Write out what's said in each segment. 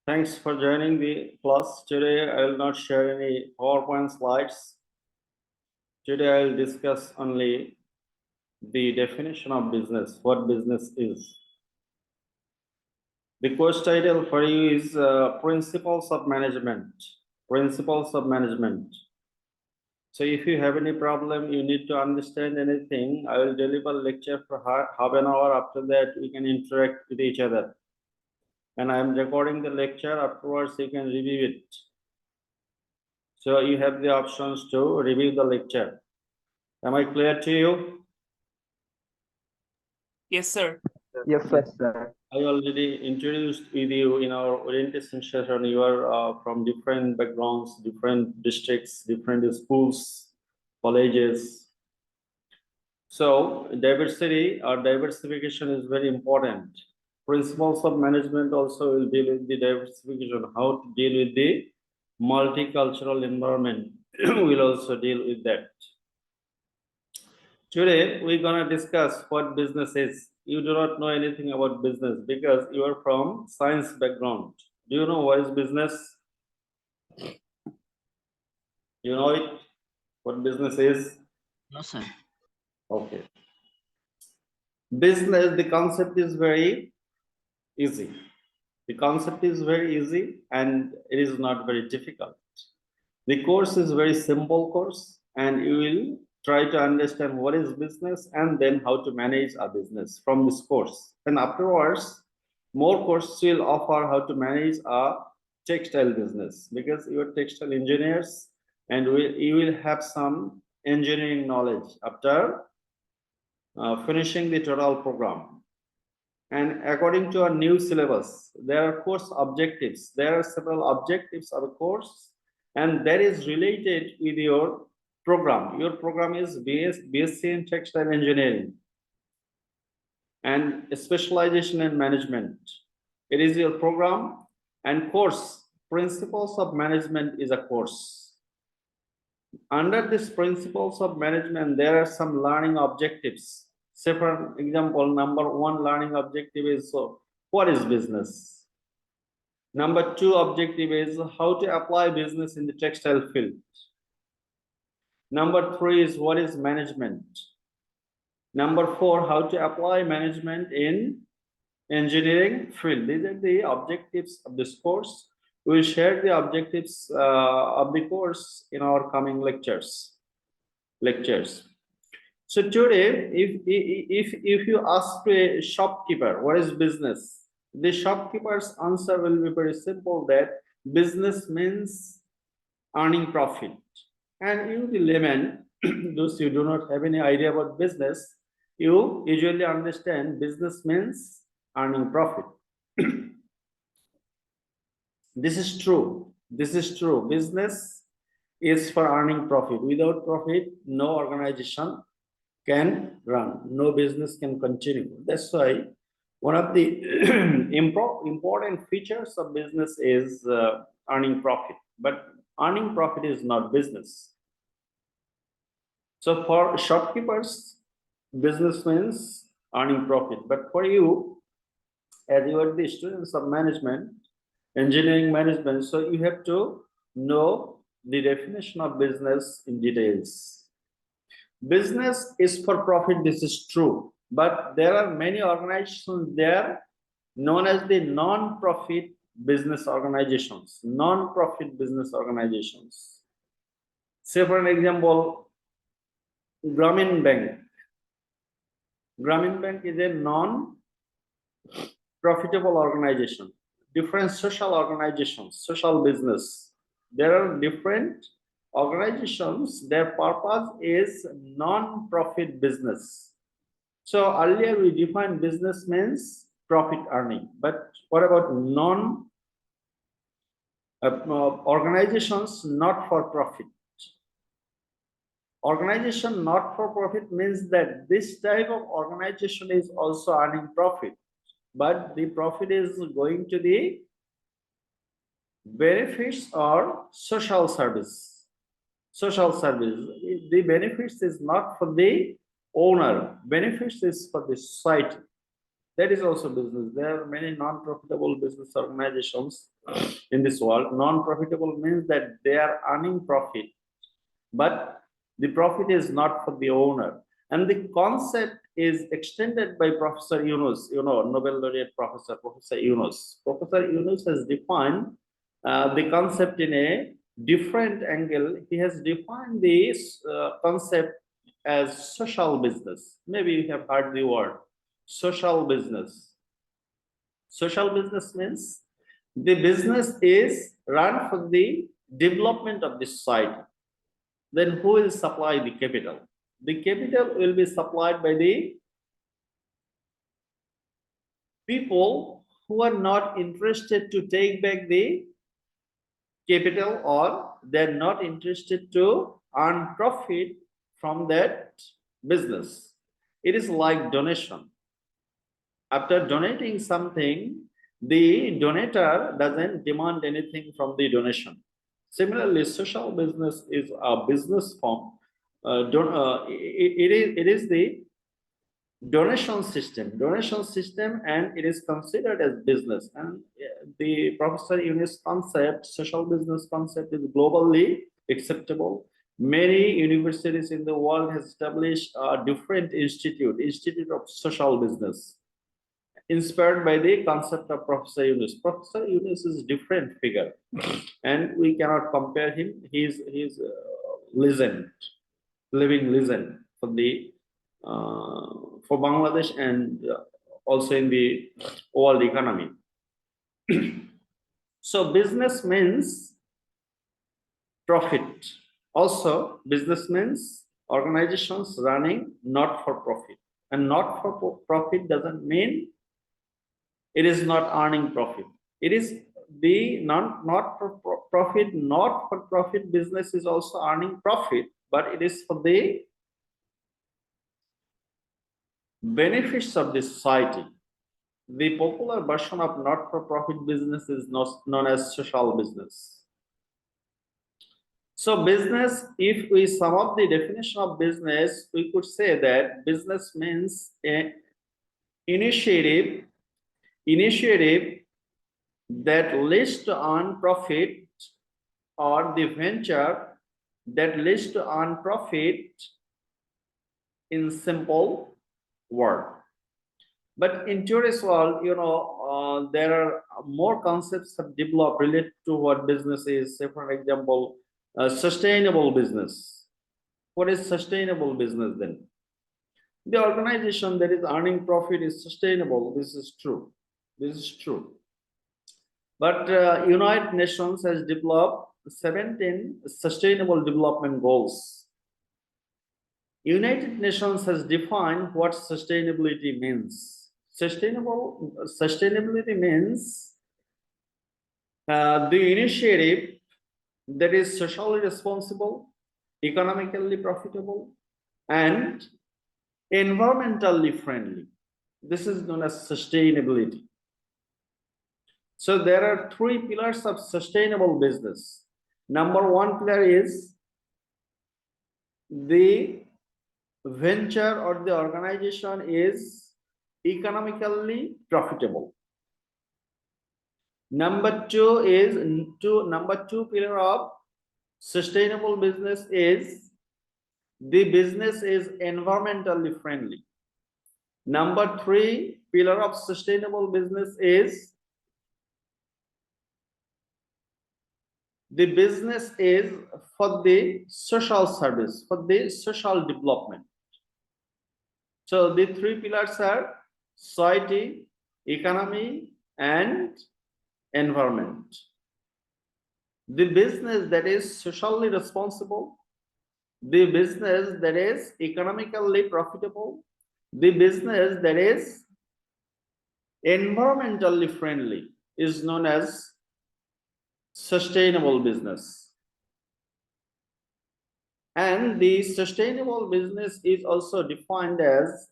Thanks for joining the class. Today I will not share any PowerPoint slides. Today I will discuss only the definition of business, what business is. The course title for you is Principles of Management. Principles of Management. So if you have any problem, you need to understand anything, I will deliver lecture for half an hour. After that, we can interact with each other. And I am recording the lecture. Afterwards, you can review it. So you have the options to review the lecture. Am I clear to you? Yes, sir. Yes, sir. I already introduced with you in our orientation session. You are from different backgrounds, different districts, different schools, colleges. So diversity or diversification is very important. Principles of management also will deal with the diversification, how to deal with the multicultural environment. We'll also deal with that. Today, we're gonna discuss what business is. You do not know anything about business because you are from science background. Do you know what is business? You know it? What business is? No, sir. Okay. Business, the concept is very easy. The concept is very easy and it is not very difficult. The course is very simple course and you will try to understand what is business and then how to manage a business from this course. And afterwards, more courses will offer how to manage a textile business because you are textile engineers and you will have some engineering knowledge after finishing the total program. And according to our new syllabus, there are course objectives. There are several objectives of a course, and that is related with your program. Your program is BSc in Textile Engineering and specialization in management. It is your program and course. Principles of Management is a course. Under this Principles of Management, there are some learning objectives. Say for example, number one learning objective is what is business? Number two objective is how to apply business in the textile field. Number three is what is management? Number four, how to apply management in engineering field. These are the objectives of this course. We will share the objectives of the course in our coming lectures. So today, if you ask a shopkeeper what is business, the shopkeeper's answer will be very simple, that business means earning profit. And you, the layman, those who do not have any idea about business, you usually understand business means earning profit. This is true. This is true. Business is for earning profit. Without profit, no organization can run, no business can continue. That's why one of the important features of business is earning profit, but earning profit is not business. So for shopkeepers, business means earning profit, but for you, as you are the students of management, engineering management, so you have to know the definition of business in details. Business is for profit, this is true, but there are many organizations there known as the non-profit business organizations. Non-profit business organizations. Say for an example, Grameen Bank. Grameen Bank is a non-profitable organization. Different social organizations, social business. There are different organizations, their purpose is non-profit business. So earlier we defined business means profit earning, but what about organizations not for profit? Organization not for profit means that this type of organization is also earning profit, but the profit is going to the benefits or social service. Social service. The benefits is not for the owner. Benefits is for the society. That is also business. There are many non-profitable business organizations in this world. Non-profitable means that they are earning profit, but the profit is not for the owner. And the concept is extended by Professor Yunus, Nobel laureate Professor Yunus. Professor Yunus has defined the concept in a different angle. He has defined this concept as social business. Maybe you have heard the word social business. Social business means the business is run for the development of the society. Then who will supply the capital? The capital will be supplied by the people who are not interested to take back the capital, or they're not interested to earn profit from that business. It is like donation. After donating something, the donator doesn't demand anything from the donation. Similarly, social business is a business form. It is the donation system, and it is considered as business. And the Professor Yunus concept, social business concept, is globally acceptable. Many universities in the world has established a different institute of social business, inspired by the concept of Professor Yunus. Professor Yunus is a different figure, and we cannot compare him. He's legend, living legend for the for Bangladesh, and also in the world economy. So business means profit. Also, business means organizations running not for profit. And not for profit doesn't mean it is not earning profit. It is the not for profit business is also earning profit, but it is for the benefits of the society. The popular version of not-for-profit business is known as social business. So business, if we sum up the definition of business, we could say that business means a initiative that leads to earn profit, or the venture that leads to earn profit, in simple word. But in today's world, there are more concepts have developed related to what business is. Say, for example, sustainable business. What is sustainable business then? The organization that is earning profit is sustainable. This is true. This is true. But United Nations has developed 17 sustainable development goals. United Nations has defined what sustainability means. Sustainability means the initiative that is socially responsible, economically profitable, and environmentally friendly. This is known as sustainability. So there are 3 pillars of sustainable business. Number 1 pillar is the venture or the organization is economically profitable. Number 2 pillar of sustainable business is the business is environmentally friendly. Number 3 pillar of sustainable business is the business is for the social service, for the social development. So the 3 pillars are society, economy, and environment. The business that is socially responsible, the business that is economically profitable, the business that is environmentally friendly is known as sustainable business. And the sustainable business is also defined as,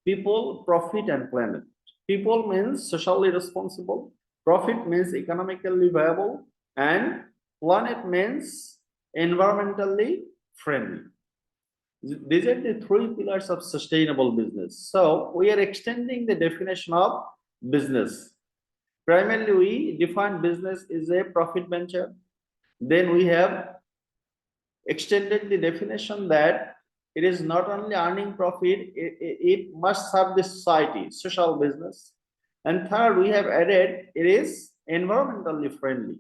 people, profit, and planet. People means socially responsible, profit means economically viable, and planet means environmentally friendly. These are the three pillars of sustainable business. So we are extending the definition of business. Primarily, we define business is a profit venture. Then we have extended the definition that it is not only earning profit, it must serve the society, social business. And third, we have added it is environmentally friendly,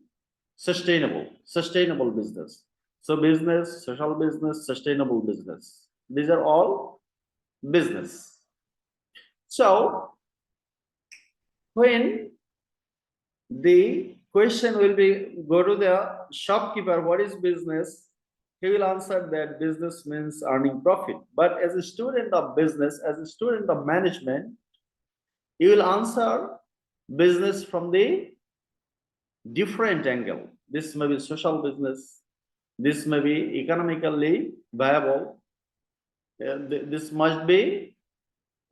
sustainable business. So business, social business, sustainable business. These are all business. So when the question will be go to the shopkeeper, what is business? He will answer that business means earning profit. But as a student of business, as a student of management, you will answer business from the different angle. This may be social business. This may be economically viable. This must be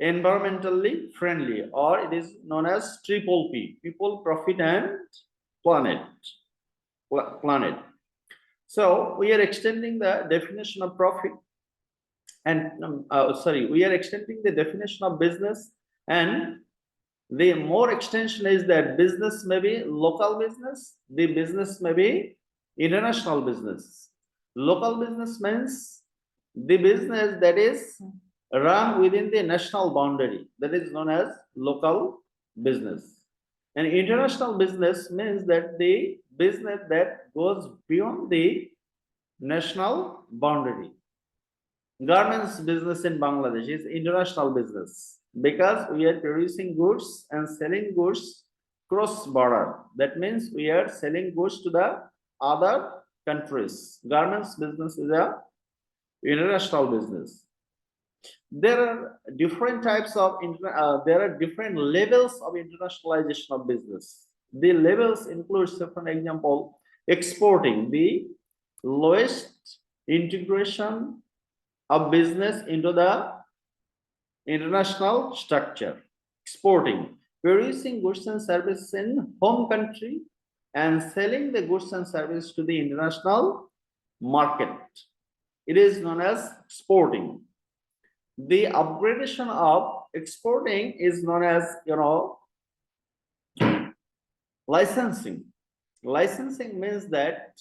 environmentally friendly, or it is known as triple P: people, profit, and planet. So we are extending the definition of profit, and we are extending the definition of business, and the more extension is that business may be local business, the business may be international business. Local business means the business that is run within the national boundary, that is known as local business. And international business means that the business that goes beyond the national boundary. Garments business in Bangladesh is international business because we are producing goods and selling goods cross border. That means we are selling goods to the other countries. Garments business is a international business. There are different types of there are different levels of internationalization of business. The levels include, say for example, exporting, the lowest integration of business into the international structure. Exporting, producing goods and services in home country and selling the goods and services to the international market. It is known as exporting. The upgradation of exporting is known as, licensing. Licensing means that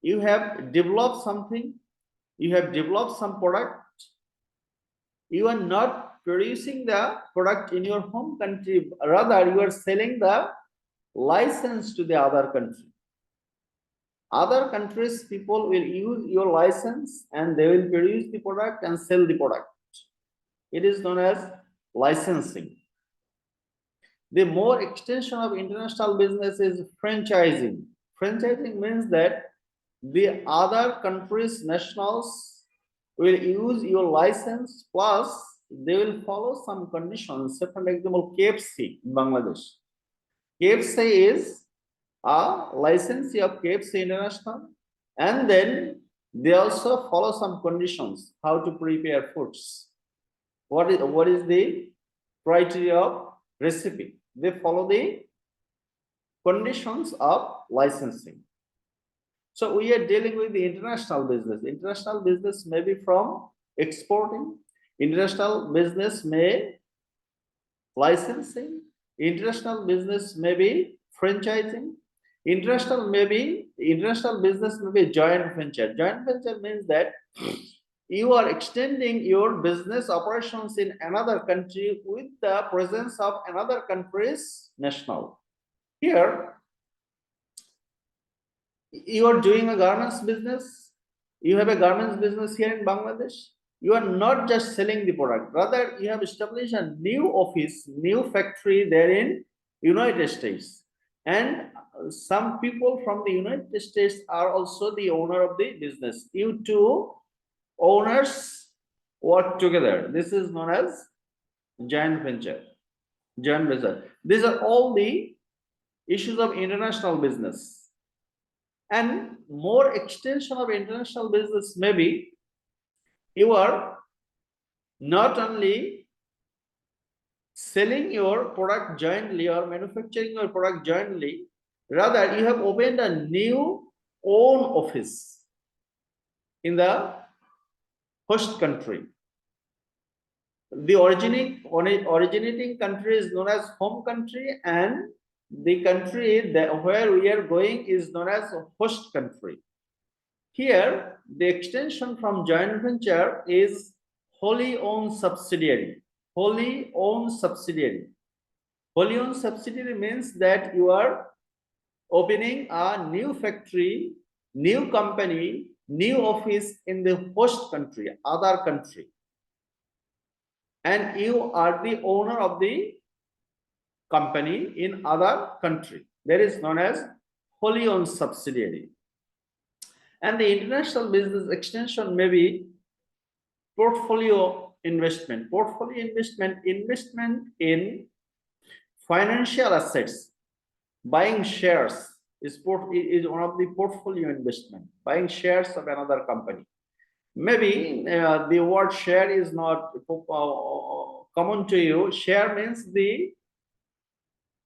you have developed something, you have developed some product, you are not producing the product in your home country, rather you are selling the license to the other country. Other countries people will use your license and they will produce the product and sell the product. It is known as licensing. The more extension of international business is franchising. Franchising means that the other countries' nationals will use your license, plus they will follow some conditions. Say for example, KFC in Bangladesh. KFC is a licensee of KFC International, and then they also follow some conditions how to prepare foods. What is the criteria of recipe? They follow the conditions of licensing. So we are dealing with the international business. International business may be from exporting. International business may licensing. International business may be franchising. International business may be joint venture. Joint venture means that you are extending your business operations in another country with the presence of another country's national. Here, you are doing a garments business. You have a garments business here in Bangladesh. You are not just selling the product, rather you have established a new office, new factory there in United States. And some people from the United States are also the owner of the business. You two owners work together. This is known as joint venture. Joint venture. These are all the issues of international business. And more extension of international business may be you are not only selling your product jointly or manufacturing your product jointly, rather you have opened a new own office in the host country. The originating country is known as home country, and the country where we are going is known as host country. Here, the extension from joint venture is wholly owned subsidiary. Wholly owned subsidiary. Wholly owned subsidiary means that you are opening a new factory, new company, new office in the host country, other country. And you are the owner of the company in other country. That is known as wholly owned subsidiary. And the international business extension may be portfolio investment. Portfolio investment in financial assets. Buying shares is one of the portfolio investment. Buying shares of another company. Maybe the word share is not common to you. Share means the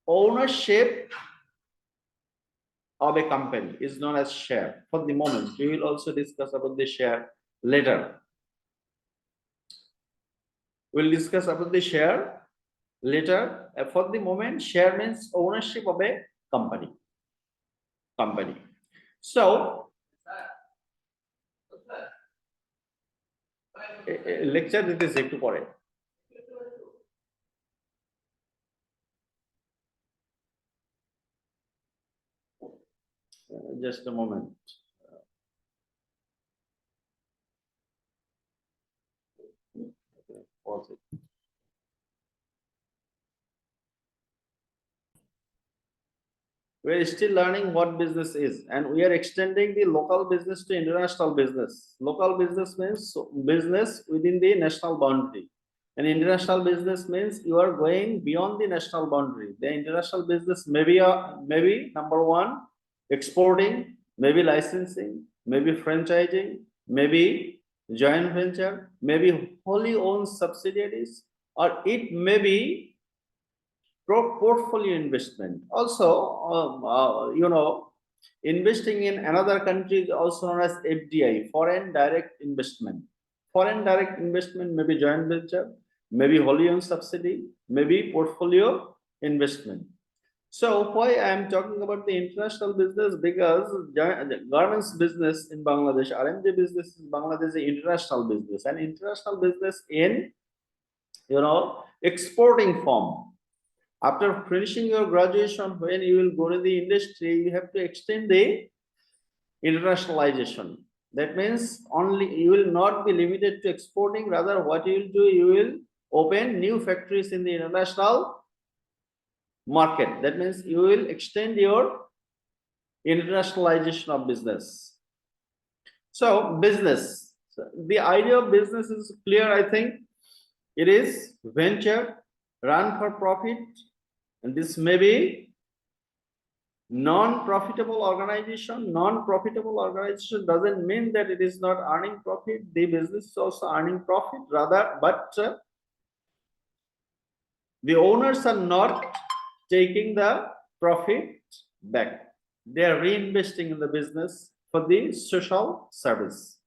ownership of a company is known as share. For the moment, we will also discuss about the share later. We'll discuss about the share later. For the moment, share means ownership of a company. So, lecture দিতেছে একটু পরে। Just a moment. Pause it. We are still learning what business is, and we are extending the local business to international business. Local business means business within the national boundary, and international business means you are going beyond the national boundary. The international business maybe number one, exporting, maybe licensing, maybe franchising, maybe joint venture, maybe wholly owned subsidiaries, or it may be portfolio investment. Also, investing in another country is also known as FDI, foreign direct investment. Foreign direct investment may be joint venture, maybe wholly owned subsidy, maybe portfolio investment. So why I am talking about the international business? Because garments business in Bangladesh, RMJ business in Bangladesh is international business, and international business in exporting form. After finishing your graduation, when you will go to the industry, you have to extend the internationalization. That means you will not be limited to exporting. Rather, what you will do, you will open new factories in the international market. That means you will extend your internationalization of business. So business, the idea of business is clear. I think it is venture, run for profit, and this may be non-profitable organization. Non-profitable organization doesn't mean that it is not earning profit. The business is also earning profit, rather, but the owners are not taking the profit back. They are reinvesting in the business for the social service,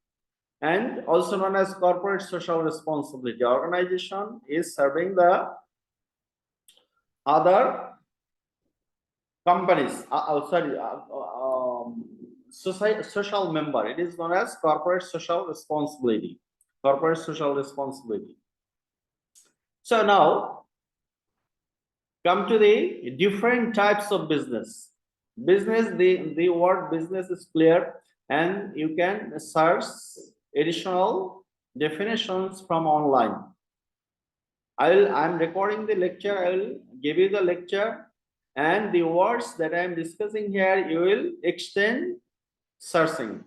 and also known as corporate social responsibility. Organization is serving the other companies, social member. It is known as corporate social responsibility. Corporate social responsibility. So now, come to the different types of business. Business, the word business is clear, and you can search additional definitions from online. I'm recording the lecture. I will give you the lecture, and the words that I am discussing here, you will extend searching.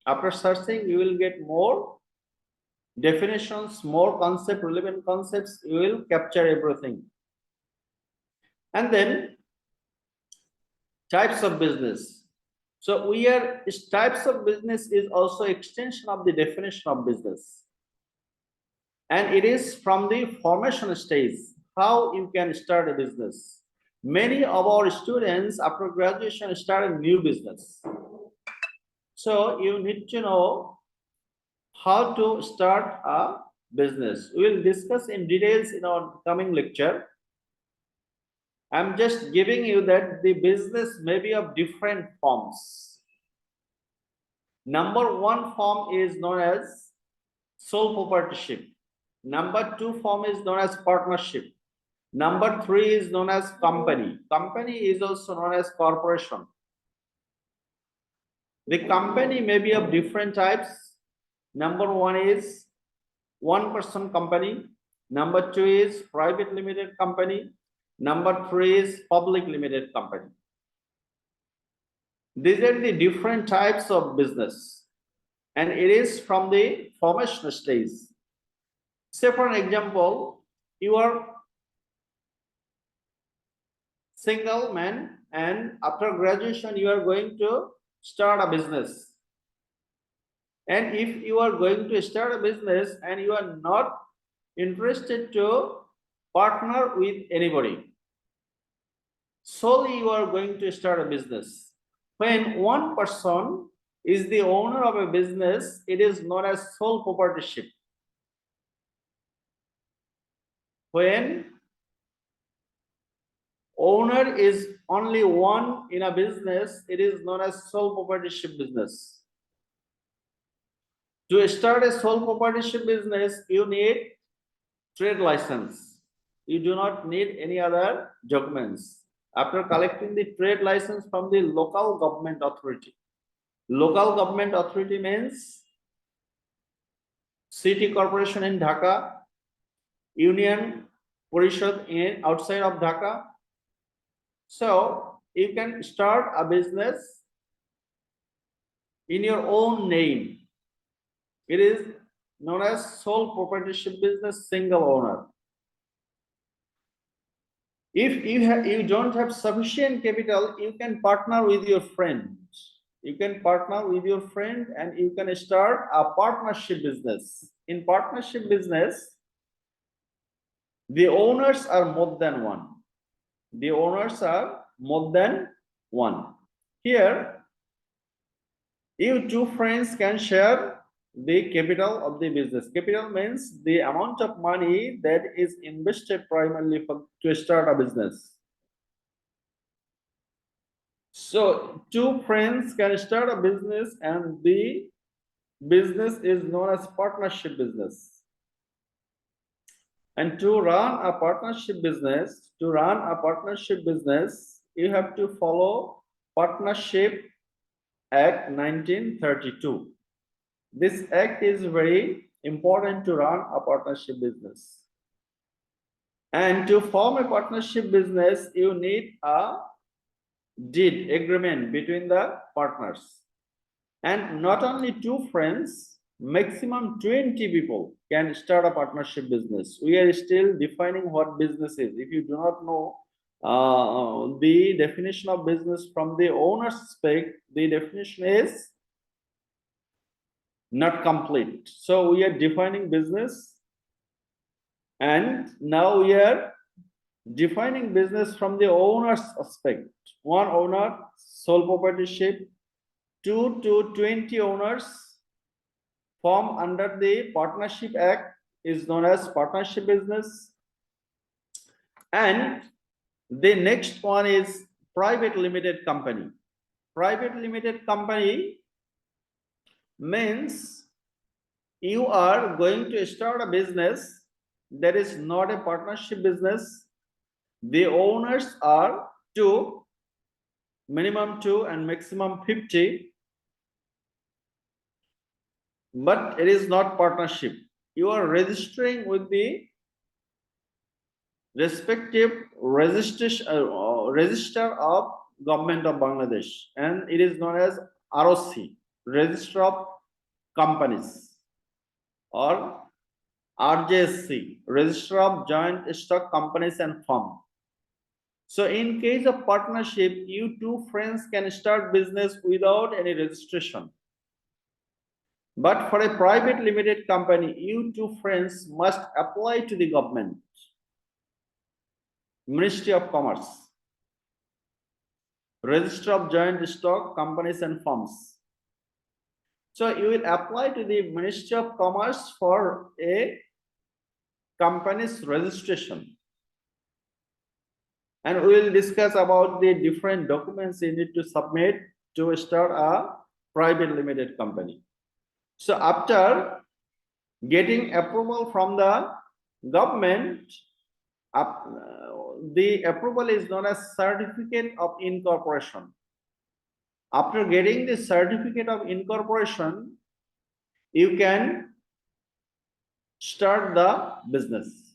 After searching, you will get more definitions, more relevant concepts. You will capture everything. And then types of business. So types of business is also extension of the definition of business. And it is from the formation stage, how you can start a business. Many of our students after graduation start a new business. So you need to know how to start a business. We will discuss in details in our coming lecture. I'm just giving you that the business may be of different forms. Number one form is known as sole proprietorship. Number two form is known as partnership. Number three is known as company. Company is also known as corporation. The company may be of different types. Number one is one-person company. Number two is private limited company. Number three is public limited company. These are the different types of business, and it is from the formation stage. Say for an example, you are single man and after graduation you are going to start a business. And if you are going to start a business and you are not interested to partner with anybody, solely you are going to start a business. When one person is the owner of a business, it is known as sole proprietorship. When owner is only one in a business, it is known as sole proprietorship business. To start a sole proprietorship business, you need trade license. You do not need any other documents. After collecting the trade license from the local government authority. Local government authority means city corporation in Dhaka, union parishad in outside of Dhaka. So you can start a business in your own name. It is known as sole proprietorship business, single owner. If you don't have sufficient capital, you can partner with your friend. You can partner with your friend and you can start a partnership business. In partnership business, the owners are more than one. The owners are more than one. Here, you two friends can share the capital of the business. Capital means the amount of money that is invested primarily to start a business. So two friends can start a business and the business is known as partnership business. And to run a partnership business, you have to follow Partnership Act 1932. This act is very important to run a partnership business. And to form a partnership business, you need a deed agreement between the partners. And not only two friends, maximum 20 people can start a partnership business. We are still defining what business is. If you do not know the definition of business from the owner's spec, the definition is not complete. So we are defining business, and now we are defining business from the owner's aspect. One owner, sole proprietorship, 2 to 20 owners form under the Partnership Act is known as partnership business. And the next one is private limited company. Private limited company means you are going to start a business that is not a partnership business. The owners are two, minimum 2 and maximum 50, but it is not partnership. You are registering with the respective register of Government of Bangladesh, and it is known as ROC, Register of Companies, or RJSC, Register of Joint Stock Companies and Firm. So in case of partnership, you two friends can start business without any registration. But for a private limited company, you two friends must apply to the government, Ministry of Commerce, Register of Joint Stock Companies and Firms. So you will apply to the Ministry of Commerce for a company's registration. And we will discuss about the different documents you need to submit to start a private limited company. So after getting approval from the government, the approval is known as certificate of incorporation. After getting the certificate of incorporation, you can start the business.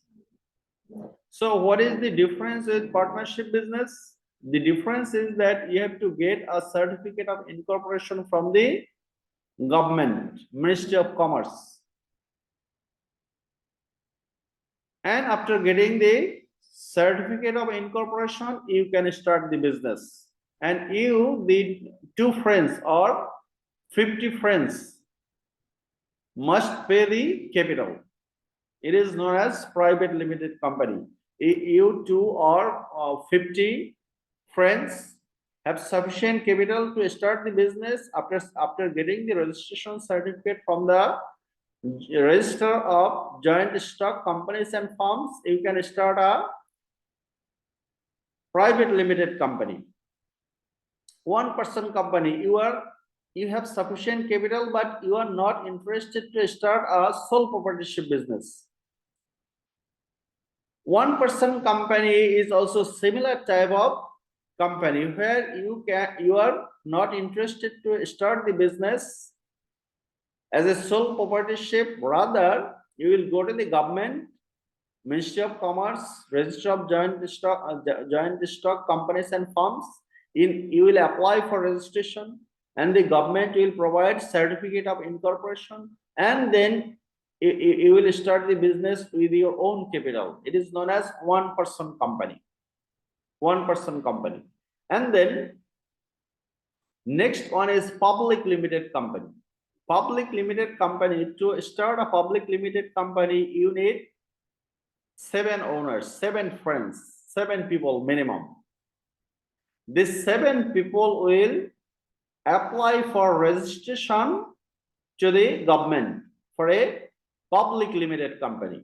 So what is the difference with partnership business? The difference is that you have to get a certificate of incorporation from the government, Ministry of Commerce. And after getting the certificate of incorporation, you can start the business. And you, the 2 friends or 50 friends, must pay the capital. It is known as private limited company. You 2 or 50 friends have sufficient capital to start the business. After getting the registration certificate from the Register of Joint Stock Companies and Firms, you can start a private limited company. 1-person company, you have sufficient capital, but you are not interested to start a sole proprietorship business. 1-person company is also similar type of company where you are not interested to start the business as a sole proprietorship. Rather, you will go to the government, Ministry of Commerce, Register of Joint Stock Companies and Firms. You will apply for registration, and the government will provide certificate of incorporation, and then you will start the business with your own capital. It is known as 1-person company. 1-person company. And then next one is public limited company. Public limited company, to start a public limited company, you need 7 owners, 7 friends, 7 people minimum. These 7 people will apply for registration to the government for a public limited company.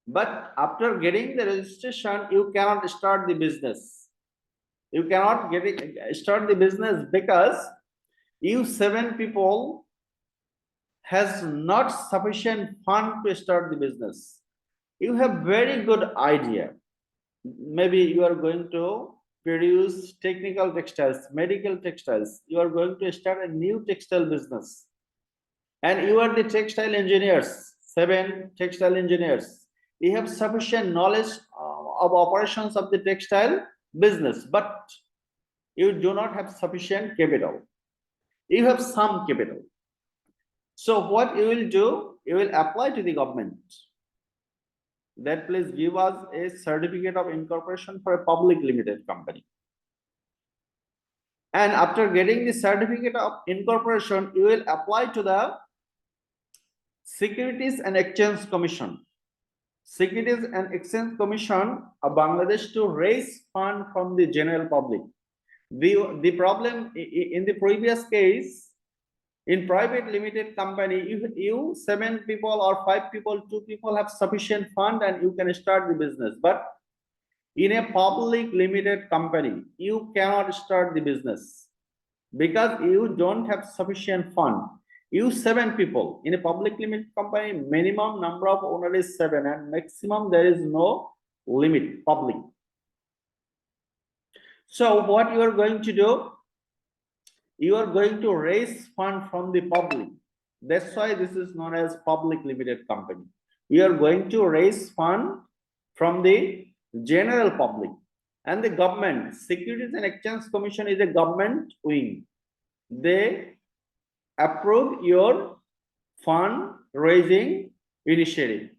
But after getting the registration, you cannot start the business. You cannot start the business because you 7 people has not sufficient fund to start the business. You have very good idea. Maybe you are going to produce technical textiles, medical textiles. You are going to start a new textile business. And you are the textile engineers, 7 textile engineers. You have sufficient knowledge of operations of the textile business, but you do not have sufficient capital. You have some capital. So what you will do, you will apply to the government that please give us a certificate of incorporation for a public limited company. And after getting the certificate of incorporation, you will apply to the Securities and Exchange Commission. Securities and Exchange Commission of Bangladesh to raise fund from the general public. The problem in the previous case, in private limited company, you 7 people or 5 people, 2 people have sufficient fund and you can start the business. But in a public limited company, you cannot start the business because you don't have sufficient fund. You 7 people in a public limited company, minimum number of owners is 7 and maximum there is no limit public. So what you are going to do, you are going to raise fund from the public. That's why this is known as public limited company. We are going to raise fund from the general public, and the government, Securities and Exchange Commission is a government wing. They approve your fund raising initiative,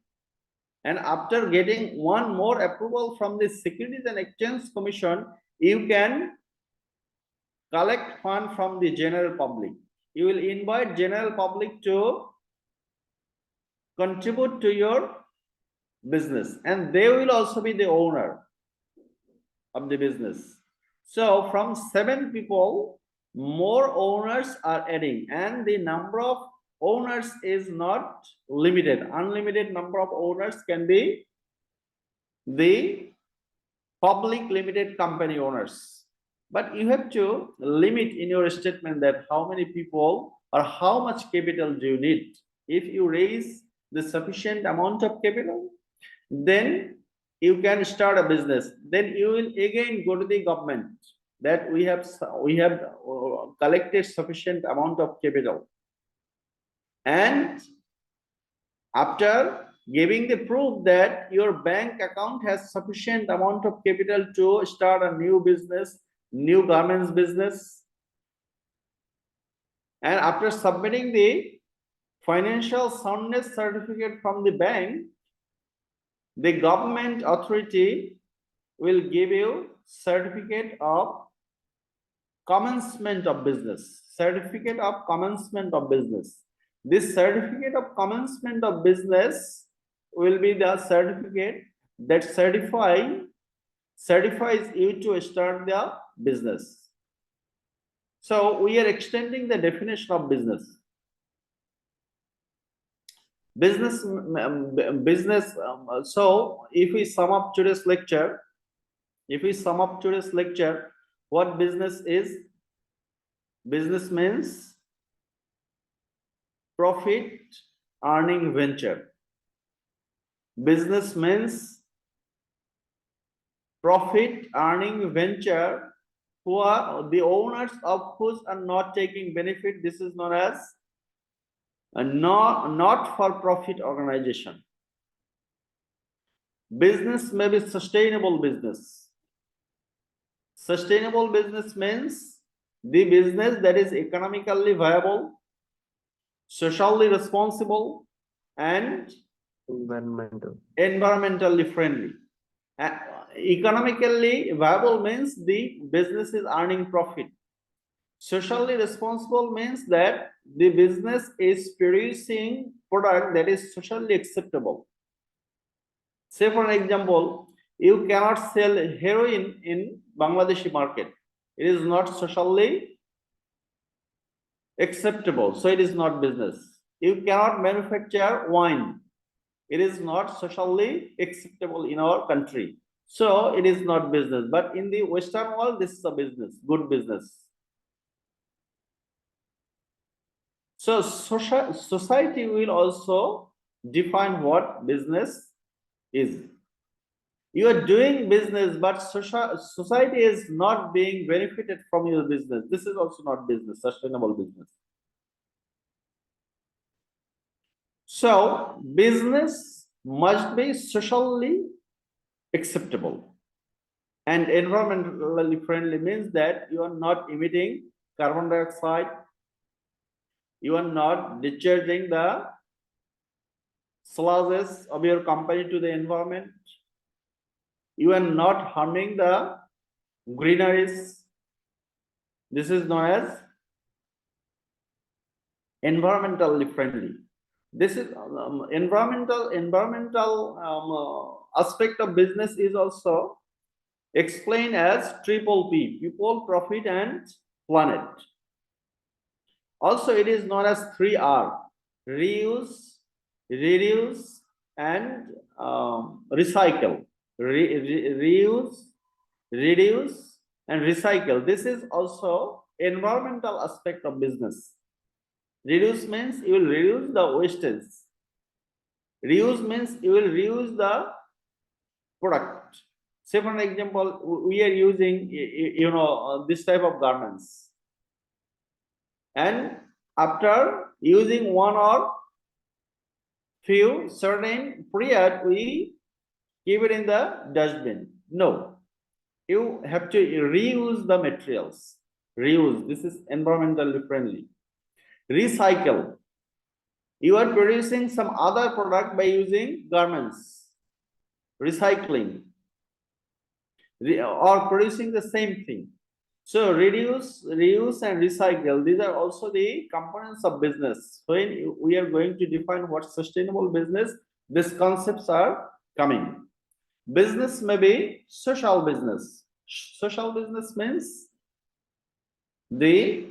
and after getting one more approval from the Securities and Exchange Commission, you can collect fund from the general public. You will invite general public to contribute to your business, and they will also be the owner of the business. So from 7 people, more owners are adding, and the number of owners is not limited. Unlimited number of owners can be the public limited company owners. But you have to limit in your statement that how many people or how much capital do you need. If you raise the sufficient amount of capital, then you can start a business. Then you will again go to the government that we have collected sufficient amount of capital, and after giving the proof that your bank account has sufficient amount of capital to start a new business, new garments business, and after submitting the financial soundness certificate from the bank, the government authority will give you certificate of commencement of business. Certificate of commencement of business. This certificate of commencement of business will be the certificate that certifies you to start the business. So we are extending the definition of business. So if we sum up today's lecture, what business is? Business means profit earning venture. Business means profit earning venture who are the owners of whose are not taking benefit. This is known as a not for profit organization. Business may be sustainable business. Sustainable business means the business that is economically viable, socially responsible, and environmentally friendly. Economically viable means the business is earning profit. Socially responsible means that the business is producing product that is socially acceptable. Say for an example, you cannot sell heroin in Bangladeshi market. It is not socially acceptable, so it is not business. You cannot manufacture wine. It is not socially acceptable in our country, so it is not business. But in the Western world, this is a business, good business. So society will also define what business is. You are doing business, but society is not being benefited from your business. This is also not business, sustainable business. So business must be socially acceptable, and environmentally friendly means that you are not emitting carbon dioxide, you are not discharging the sludges of your company to the environment, you are not harming the greeneries. This is known as environmentally friendly. This is environmental aspect of business is also explained as triple P: people, profit, and planet. Also, it is known as 3R: reuse, reduce, and recycle. Reuse, reduce, and recycle. This is also environmental aspect of business. Reduce means you will reduce the wastage. Reuse means you will reuse the product. Say for an example, we are using this type of garments, and after using one or few certain period, we keep it in the dustbin. No, you have to reuse the materials. Reuse, this is environmentally friendly. Recycle, you are producing some other product by using garments. Recycling, or producing the same thing. So reduce, reuse, and recycle, these are also the components of business. When we are going to define what sustainable business, these concepts are coming. Business may be social business. Social business means The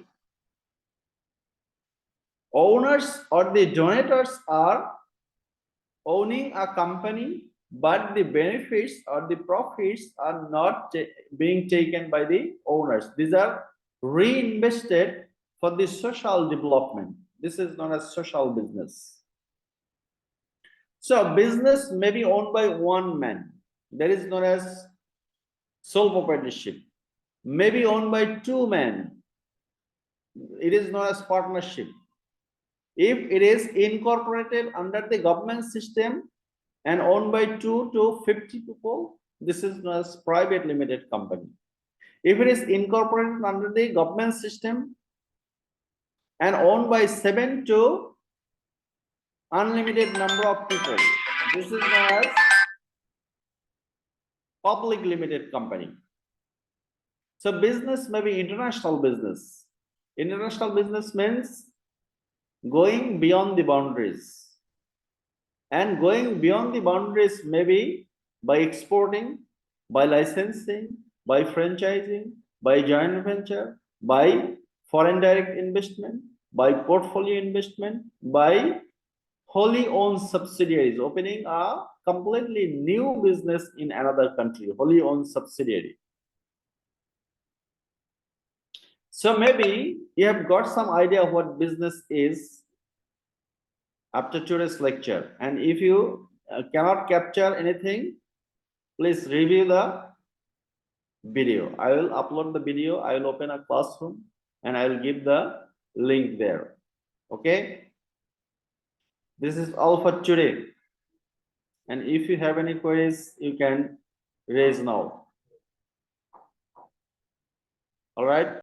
owners or the donors are owning a company, but the benefits or the profits are not being taken by the owners. These are reinvested for the social development. This is known as social business. So business may be owned by one man. That is known as sole proprietorship. May be owned by two men. It is known as partnership. If it is incorporated under the government system and owned by 2 to 50 people, this is known as private limited company. If it is incorporated under the government system and owned by 7 to unlimited number of people, this is known as public limited company. So business may be international business. International business means going beyond the boundaries. And going beyond the boundaries may be by exporting, by licensing, by franchising, by joint venture, by foreign direct investment, by portfolio investment, by wholly owned subsidiaries, opening a completely new business in another country, wholly owned subsidiary. So maybe you have got some idea of what business is after today's lecture. And if you cannot capture anything, please review the video. I will upload the video. I will open a classroom and I will give the link there. Okay. This is all for today. And if you have any queries, you can raise now. All right.